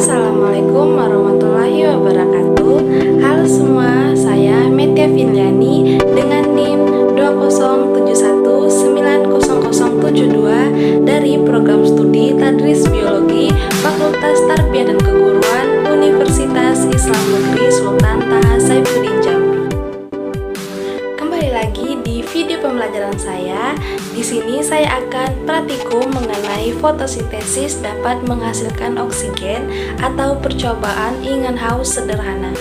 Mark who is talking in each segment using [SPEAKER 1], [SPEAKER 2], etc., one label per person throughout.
[SPEAKER 1] Assalamualaikum warahmatullahi wabarakatuh. Halo semua, saya Metia Viliani dengan NIM 207190072 dari Program Studi Tadris Biologi Fakultas Tarbiyah dan Keguruan Universitas Islam Negeri Sultan Taha Saifuddin Jambi. Kembali lagi di video pembelajaran saya. Di sini saya akan praktikum mengenai fotosintesis dapat menghasilkan oksigen atau percobaan ingan haus sederhana.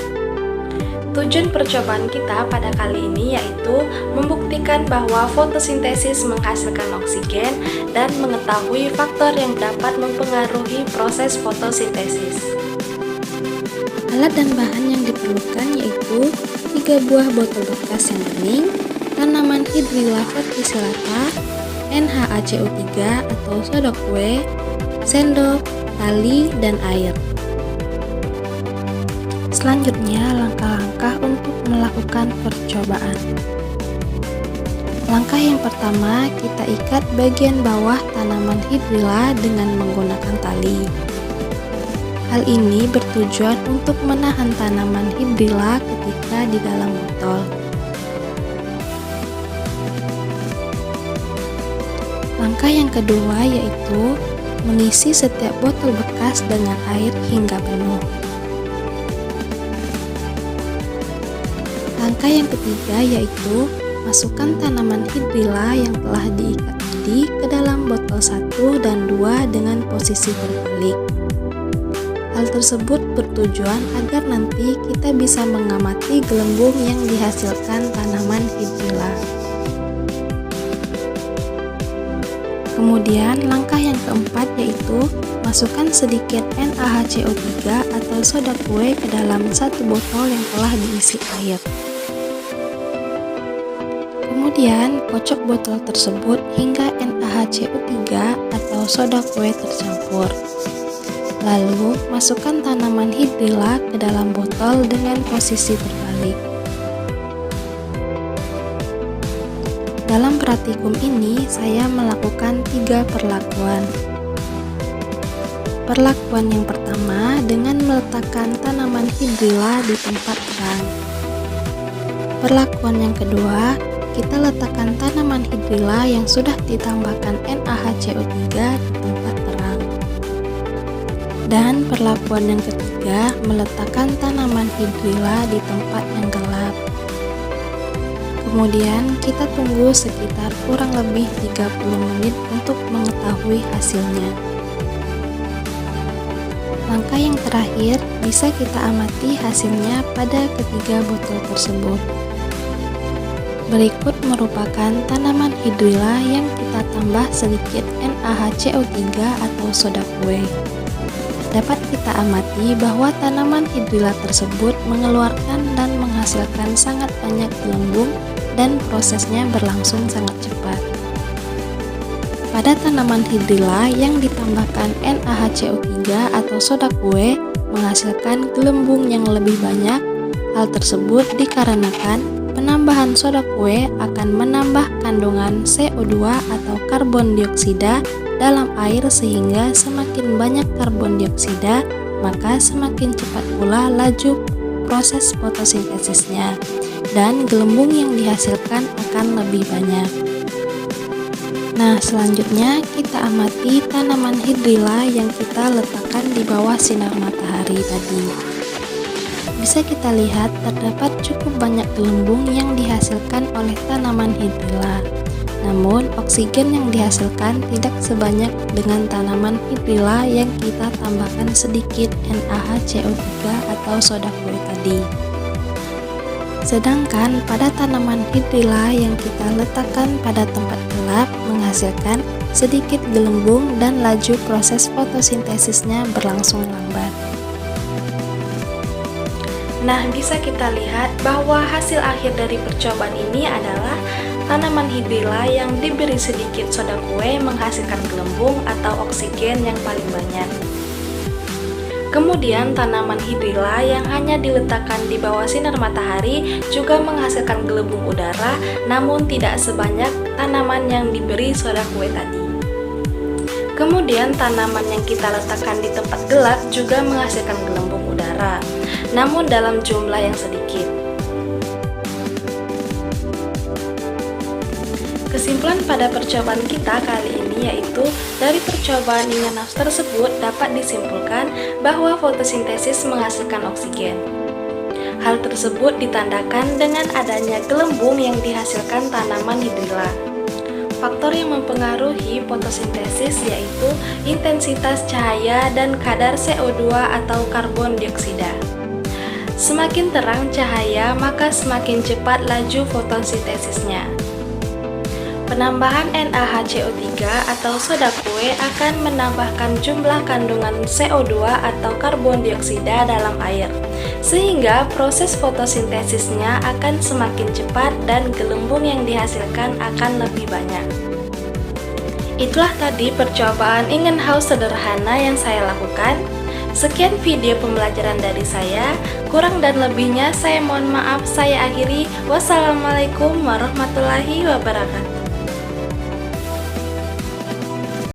[SPEAKER 1] Tujuan percobaan kita pada kali ini yaitu membuktikan bahwa fotosintesis menghasilkan oksigen dan mengetahui faktor yang dapat mempengaruhi proses fotosintesis.
[SPEAKER 2] Alat dan bahan yang diperlukan yaitu 3 buah botol bekas yang bening, tanaman Hydrilla verticillata, NaCO3 atau soda kue, sendok, tali, dan air. Selanjutnya, langkah-langkah untuk melakukan percobaan. Langkah yang pertama, kita ikat bagian bawah tanaman Hydrilla dengan menggunakan tali. Hal ini bertujuan untuk menahan tanaman Hydrilla ketika di dalam botol. Langkah yang kedua yaitu mengisi setiap botol bekas dengan air hingga penuh. Langkah yang ketiga yaitu masukkan tanaman Hydrilla yang telah diikat tadi ke dalam botol 1 dan 2 dengan posisi terbalik. Hal tersebut bertujuan agar nanti kita bisa mengamati gelembung yang dihasilkan tanaman Hydrilla. Kemudian langkah yang keempat yaitu masukkan sedikit NaCO3 atau soda kue ke dalam satu botol yang telah diisi air. Kemudian kocok botol tersebut hingga NaCO3 atau soda kue tercampur. Lalu masukkan tanaman Hydrilla ke dalam botol dengan posisi terbalik. Dalam praktikum ini, saya melakukan 3 perlakuan. Perlakuan yang pertama dengan meletakkan tanaman Hydrilla di tempat terang. Perlakuan yang kedua, kita letakkan tanaman Hydrilla yang sudah ditambahkan NaCO3 di tempat terang. Dan perlakuan yang ketiga, meletakkan tanaman Hydrilla di tempat yang gelap. Kemudian kita tunggu sekitar kurang lebih 30 menit untuk mengetahui hasilnya. Langkah yang terakhir bisa kita amati hasilnya pada ketiga botol tersebut. Berikut merupakan tanaman Hydrilla yang kita tambah sedikit NaCO3 atau soda kue. Dapat kita amati bahwa tanaman Hydrilla tersebut mengeluarkan dan menghasilkan sangat banyak gelembung dan prosesnya berlangsung sangat cepat. Pada tanaman Hydrilla yang ditambahkan NaCO3 atau soda kue menghasilkan gelembung yang lebih banyak. Hal tersebut dikarenakan penambahan soda kue akan menambah kandungan CO2 atau karbon dioksida dalam air, sehingga semakin banyak karbon dioksida maka semakin cepat pula laju proses fotosintesisnya dan gelembung yang dihasilkan akan lebih banyak. Nah, selanjutnya kita amati tanaman Hydrilla yang kita letakkan di bawah sinar matahari tadi. Bisa kita lihat terdapat cukup banyak gelembung yang dihasilkan oleh tanaman Hydrilla. Namun, oksigen yang dihasilkan tidak sebanyak dengan tanaman Hydrilla yang kita tambahkan sedikit NaCO3 atau soda kue tadi. Sedangkan pada tanaman Hydrilla yang kita letakkan pada tempat gelap menghasilkan sedikit gelembung dan laju proses fotosintesisnya berlangsung lambat.
[SPEAKER 1] Nah, bisa kita lihat bahwa hasil akhir dari percobaan ini adalah tanaman Hydrilla yang diberi sedikit soda kue menghasilkan gelembung atau oksigen yang paling banyak. Kemudian tanaman Hydrilla yang hanya diletakkan di bawah sinar matahari juga menghasilkan gelembung udara, namun tidak sebanyak tanaman yang diberi soda kue tadi. Kemudian tanaman yang kita letakkan di tempat gelap juga menghasilkan gelembung udara, namun dalam jumlah yang sedikit. Kesimpulan pada percobaan kita kali ini yaitu, dari percobaan greenhouse tersebut dapat disimpulkan bahwa fotosintesis menghasilkan oksigen. Hal tersebut ditandakan dengan adanya gelembung yang dihasilkan tanaman hidrilla. Faktor yang mempengaruhi fotosintesis yaitu intensitas cahaya dan kadar CO2 atau karbon dioksida. Semakin terang cahaya, maka semakin cepat laju fotosintesisnya. Penambahan NaHCO3 atau soda kue akan menambahkan jumlah kandungan CO2 atau karbon dioksida dalam air, sehingga proses fotosintesisnya akan semakin cepat dan gelembung yang dihasilkan akan lebih banyak. Itulah tadi percobaan greenhouse sederhana yang saya lakukan. Sekian video pembelajaran dari saya, kurang dan lebihnya saya mohon maaf. Saya akhiri. Wassalamualaikum warahmatullahi wabarakatuh.